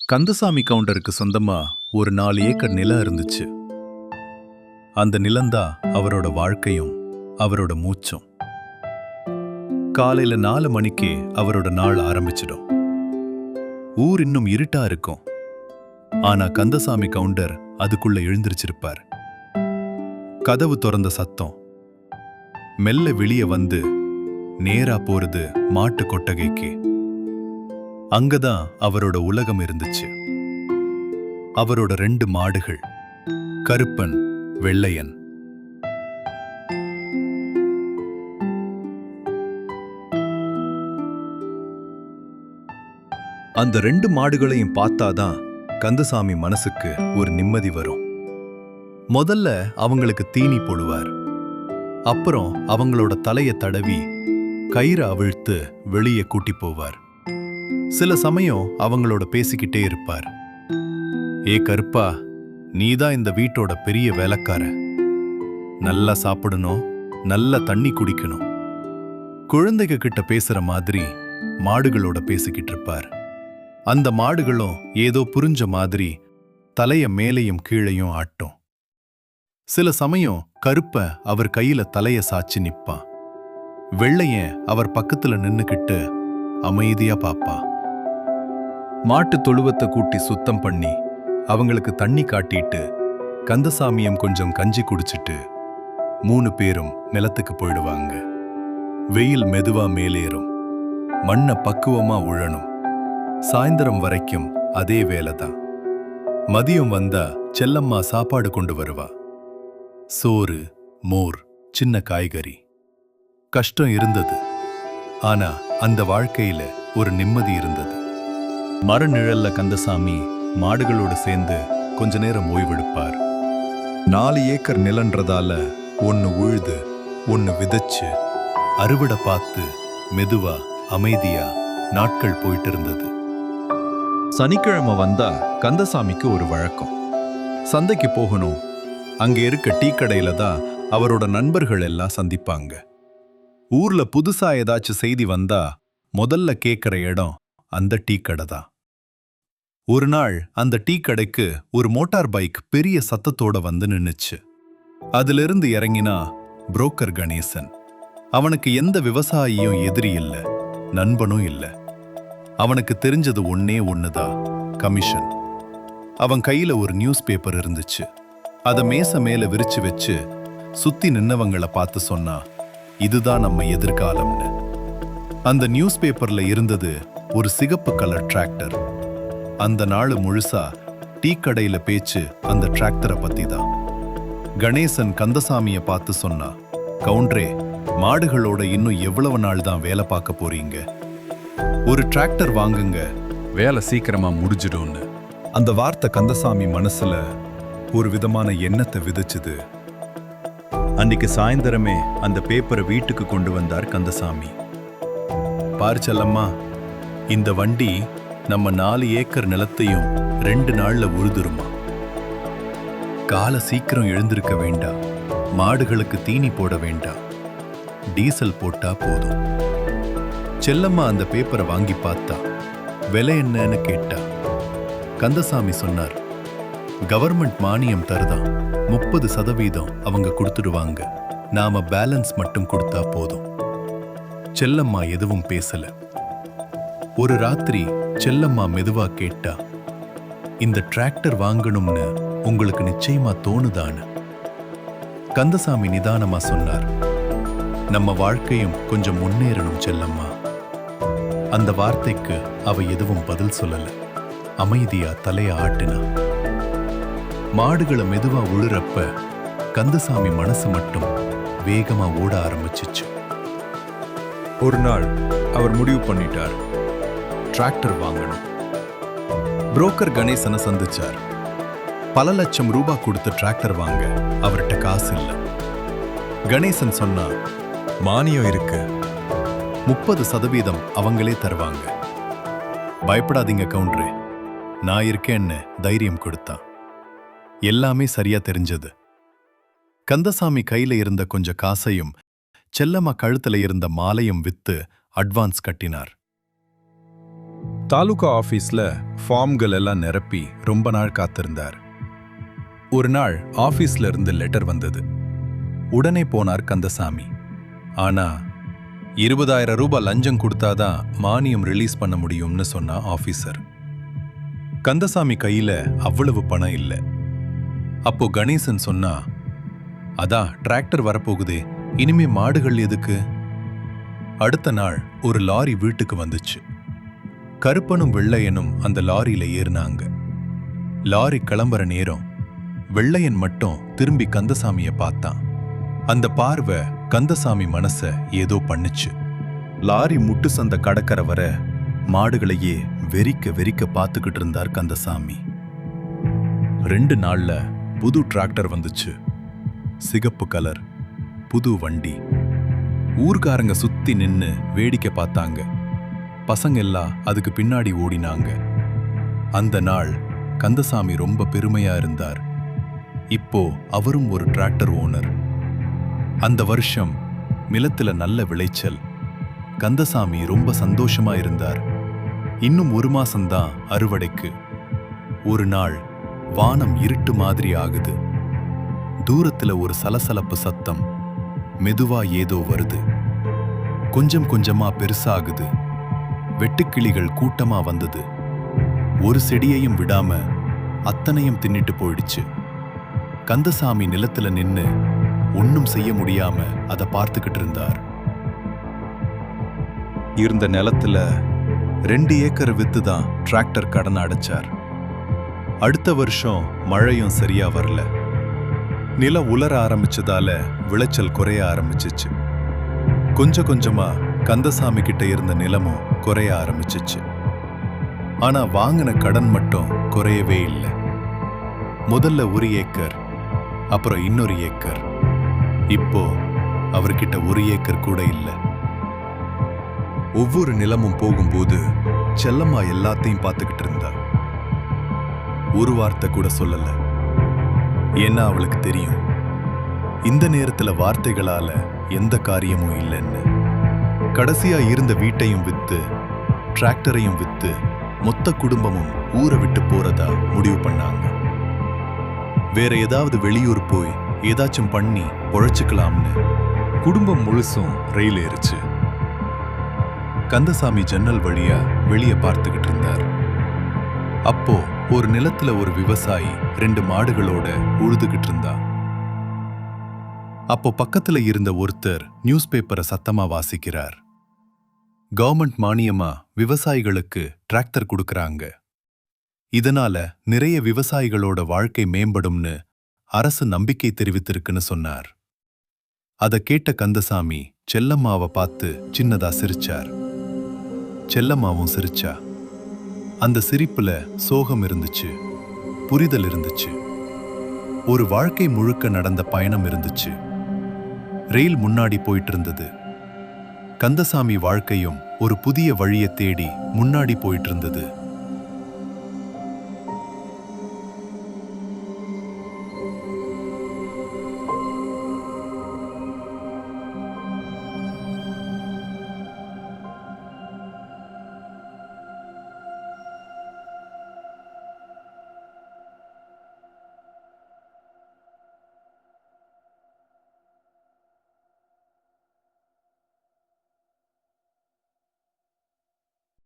கந்தசாமி கவுண்டருக்கு சொந்தமா ஒரு 4 ஏக்கர் நிலம் இருந்துச்சு. அந்த நிலம்தான் அவரோட வாழ்க்கையும் அவரோட மூச்சும். காலையில 4 மணிக்கே அவரோட நாள் ஆரம்பிச்சிடும். ஊர் இன்னும் இருட்டா இருக்கும். ஆனா கந்தசாமி கவுண்டர் அதுக்குள்ள எழுந்திருச்சிருப்பார். கதவு திறந்த சத்தம் மெல்ல வெளியே வந்து நேரா போறது மாட்டு கொட்டகைக்கு. அங்கதான் அவரோட உலகம் இருந்துச்சு. அவரோட 2 மாடுகள், கருப்பன், வெள்ளையன். அந்த 2 மாடுகளையும் பார்த்தாதான் கந்தசாமி மனசுக்கு ஒரு நிம்மதி வரும். முதல்ல அவங்களுக்கு தீனி போடுவார். அப்புறம் அவங்களோட தலைய தடவி கயிறை அவிழ்த்து வெளியே கூட்டி போவார். சில சமயம் அவங்களோட பேசிக்கிட்டே இருப்பார். ஏ கருப்பா, நீதான் இந்த வீட்டோட பெரிய வேலைக்கார. நல்லா சாப்பிடணும், நல்ல தண்ணி குடிக்கணும். குழந்தைங்க கிட்ட பேசுற மாதிரி மாடுகளோட பேசிக்கிட்டு இருப்பார். அந்த மாடுகளும் ஏதோ புரிஞ்ச மாதிரி தலைய மேலையும் கீழையும் ஆட்டும். சில சமயம் கருப்ப அவர் கையில தலைய சாச்சு நிப்பான். வெள்ளையன் அவர் பக்கத்துல நின்னுக்கிட்டு அமைதியா பாப்பா. மாட்டு தொழுவத்தை கூட்டி சுத்தம் பண்ணி அவங்களுக்கு தண்ணி காட்டிட்டு கந்தசாமியம் கொஞ்சம் கஞ்சி குடிச்சிட்டு 3 பேரும் நிலத்துக்கு போயிடுவாங்க. வெயில் மெதுவா மேலேறும், மண்ணை பக்குவமா உழணும். சாயந்தரம் வரைக்கும் அதே வேலைதான். மதியம் வந்தா செல்லம்மா சாப்பாடு கொண்டு வருவா. சோறு, மோர், சின்ன காய்கறி. கஷ்டம் இருந்தது, ஆனா அந்த வாழ்க்கையில ஒரு நிம்மதி இருந்தது. மரநிழல்ல கந்தசாமி மாடுகளோடு சேர்ந்து கொஞ்ச நேரம் ஓய்வெடுப்பார். 4 ஏக்கர் நிலன்றதால ஒன்னு உழுது ஒன்னு விதைச்சு அறுவடை பார்த்து மெதுவா அமைதியா நாட்கள் போயிட்டு இருந்தது. சனிக்கிழமை வந்தா கந்தசாமிக்கு ஒரு வழக்கம். சந்தைக்கு போகணும். அங்க இருக்க டீ கடையில தான் அவரோட நண்பர்கள் எல்லாம் சந்திப்பாங்க. ஊர்ல புதுசா ஏதாச்சும் செய்தி வந்தா முதல்ல கேட்கிற இடம் அந்த டீ கடை தான். ஒரு நாள் அந்த டீ கடைக்கு ஒரு மோட்டார் பைக் பெரிய சத்தத்தோட வந்து நின்னுச்சு. அதிலிருந்து இறங்கினா புரோக்கர் கணேசன். அவனுக்கு எந்த விவசாயியும் எதிரி இல்ல, நண்பனும் இல்ல. அவனுக்கு தெரிஞ்சது ஒண்ணுதான், கமிஷன். அவன் கையில ஒரு நியூஸ் பேப்பர் இருந்துச்சு. அத மேசை மேல விரிச்சு வச்சு சுத்தி நின்னவங்கள பார்த்து சொன்னா, இதுதான் நம்ம எதிர்காலம்னு. அந்த நியூஸ் பேப்பர்ல இருந்தது ஒரு சிகப்பு கலர் டிராக்டர். அந்த நாள் முழுசா டீ கடையில பேச்சு அந்த டிராக்டரை பத்தி தான். கணேசன் கந்தசாமிய பார்த்து சொன்னா, கவுண்டரே, மாடுகளோட இன்னும் எவ்வளவு நாள் தான் வேலை பார்க்க போறீங்க? ஒரு டிராக்டர் வாங்குங்க, வேலை சீக்கிரமா முடிஞ்சிடும்னு. அந்த வார்த்தை கந்தசாமி மனசுல ஒரு விதமான எண்ணத்தை விதைச்சுது. அன்னைக்கு சாயந்தரமே அந்த பேப்பரை வீட்டுக்கு கொண்டு வந்தார் கந்தசாமி. பாரு செல்லம்மா, இந்த வண்டி நம்ம 4 ஏக்கர் நிலத்தையும் 2 நாள்ல உழுதுருமா. காலை சீக்கிரம் எழுந்திருக்க வேண்டாம், மாடுகளுக்கு தீனி போட வேண்டாம், டீசல் போட்டா போதும். செல்லம்மா அந்த பேப்பரை வாங்கி பார்த்தா. விலை என்னன்னு கேட்டா. கந்தசாமி சொன்னார், கவர்மெண்ட் மானியம் தருதான், 30% அவங்க கொடுத்துடுவாங்க, நாம பேலன்ஸ் மட்டும் கொடுத்தா போதும். செல்லம்மா எதுவும் பேசல. ஒரு ராத்திரி செல்லம்மா மெதுவா கேட்டா, இந்த டிராக்டர் வாங்கணும்னு உங்களுக்கு நிச்சயமா தோணுதான்னு. கந்தசாமி நிதானமா சொன்னார், நம்ம வாழ்க்கையும் கொஞ்சம் முன்னேறணும் செல்லம்மா. அந்த வார்த்தைக்கு அவ எதுவும் பதில் சொல்லல. அமைதியா தலைய ஆட்டினா. மாடுகளை மெதுவா உழுறப்ப கந்தசாமி மனசு மட்டும் வேகமா ஓட ஆரம்பிச்சிச்சு. ஒரு நாள் அவர் முடிவு பண்ணிட்டார், டிராக்டர் வாங்கணும். புரோக்கர் கணேசனை சந்திச்சார். பல லட்சம் ரூபாய் கொடுத்து டிராக்டர் வாங்க அவர்கிட்ட காசு இல்ல. கணேசன் சொன்னா, மானியம் இருக்கு, 30% அவங்களே தருவாங்க. பயப்படாதீங்க கவுண்டரே, நான் இருக்கேன்னு தைரியம் கொடுத்தான். எல்லாமே சரியா தெரிஞ்சது. கந்தசாமி கையில இருந்த கொஞ்சம் காசையும் செல்லம்மா கழுத்துல இருந்த மாலையும் வித்து அட்வான்ஸ் கட்டினார். தாலுகா ஆபீஸ்ல ஃபார்ம்கள் எல்லாம் நிரப்பி ரொம்ப நாள் காத்திருந்தார். ஒரு நாள் ஆபீஸ்ல இருந்து லெட்டர் வந்தது. உடனே போனார் கந்தசாமி. ஆனா 20,000 ரூபாய் லஞ்சம் கொடுத்தாதான் மானியம் ரிலீஸ் பண்ண முடியும்னு சொன்னா ஆபீசர். கந்தசாமி கையில அவ்வளவு பணம் இல்லை. அப்போ கணேசன் சொன்னா, அதான் டிராக்டர் வரப்போகுதே, இனிமே மாடுகள் எதுக்கு? அடுத்த நாள் ஒரு லாரி வீட்டுக்கு வந்துச்சு. கருப்பனும் வெள்ளையனும் அந்த லாரியில ஏறினாங்க. லாரி கிளம்புற நேரம் வெள்ளையன் மட்டும் திரும்பி கந்தசாமிய பார்த்தான். அந்த பார்வை கந்தசாமி மனச ஏதோ பண்ணுச்சு. லாரி முட்டு சந்த கடற்கரை வர மாடுகளையே வெறிக்க வெறிக்க பார்த்துக்கிட்டு இருந்தார் கந்தசாமி. 2 நாள்ல புது டிராக்டர் வந்துச்சு. சிகப்பு கலர், புது வண்டி. ஊர்காரங்க சுத்தி நின்னு வேடிக்கை பார்த்தாங்க. பசங்க எல்லாம் அதுக்கு பின்னாடி ஓடினாங்க. அந்த நாள் கந்தசாமி ரொம்ப பெருமையா இருந்தார். இப்போ அவரும் ஒரு டிராக்டர் ஓனர். அந்த வருஷம் நிலத்துல நல்ல விளைச்சல். கந்தசாமி ரொம்ப சந்தோஷமா இருந்தார். இன்னும் 1 மாசம்தான் அறுவடைக்கு. ஒரு நாள் வானம் இருட்டு மாதிரி ஆகுது. தூரத்துல ஒரு சலசலப்பு சத்தம். மெதுவா ஏதோ வருது. கொஞ்சம் கொஞ்சமா பெருசாகுது. வெட்டுக்கிளிகள் கூட்டமா வந்தது. ஒரு செடியையும் விடாம அத்தனையும் தின்னிட்டு போயிடுச்சு. கந்தசாமி நிலத்துல நின்னு ஒன்னும் செய்ய முடியாம அதை பார்த்துக்கிட்டு இருந்தார். இருந்த நிலத்துல 2 ஏக்கர் வித்து தான் டிராக்டர் கடன் அடைச்சார். அடுத்த வருஷம் மழையும் சரியா வரல. நிலம் உலர ஆரம்பிச்சதால விளைச்சல் குறைய ஆரம்பிச்சிச்சு. கொஞ்சம் கொஞ்சமா கந்தசாமி கிட்ட இருந்த நிலமும் குறைய ஆரம்பிச்சிச்சு. ஆனா வாங்கின கடன் மட்டும் குறையவே இல்லை. முதல்ல 1 ஏக்கர், அப்புறம் இன்னொரு ஏக்கர். இப்போ அவர்கிட்ட 1 ஏக்கர் கூட இல்லை. ஒவ்வொரு நிலமும் போகும்போது செல்லம்மா எல்லாத்தையும் பார்த்துக்கிட்டு இருந்தா. ஒரு வார்த்தை கூட சொல்லல. ஏன்னா அவளுக்கு தெரியும், இந்த நேரத்துல வார்த்தைகளால எந்த காரியமும் இல்லைன்னு. கடைசியா இருந்த வீட்டையும் வித்து டிராக்டரையும் வித்து மொத்த குடும்பமும் ஊரை விட்டு போறதா முடிவு பண்ணாங்க. வேற ஏதாவது வெளியூர் போய் ஏதாச்சும் பண்ணி பொழைச்சுக்கலாம்னு குடும்பம் முழுசும் ரயில் ஏறிச்சு. கந்தசாமி ஜன்னல் வழியா வெளியே பார்த்துக்கிட்டு இருந்தார். அப்போ ஒரு நிலத்துல ஒரு விவசாயி 2 மாடுகளோட உழுதுகிட்டு இருந்தா. அப்போ பக்கத்துல இருந்த ஒருத்தர் நியூஸ் பேப்பரை சத்தமா வாசிக்கிறார். கவர்மெண்ட் மானியமா விவசாயிகளுக்கு டிராக்டர் கொடுக்கறாங்க. இதனால நிறைய விவசாயிகளோட வாழ்க்கை மேம்படும்னு அரசு நம்பிக்கை தெரிவித்திருக்குன்னு சொன்னார். அதை கேட்ட கந்தசாமி செல்லம்மாவை பார்த்து சின்னதா சிரிச்சார். செல்லம்மாவும் சிரிச்சா. அந்த சிரிப்புல சோகம் இருந்துச்சு, புரிதல் இருந்துச்சு. ஒரு வாழ்க்கை முழுக்க நடந்த பயணம் இருந்துச்சு. ரயில் முன்னாடி போயிட்டு இருந்தது. கந்தசாமி வாழ்க்கையும் ஒரு புதிய வழியை தேடி முன்னாடி போயிட்டு இருந்தது.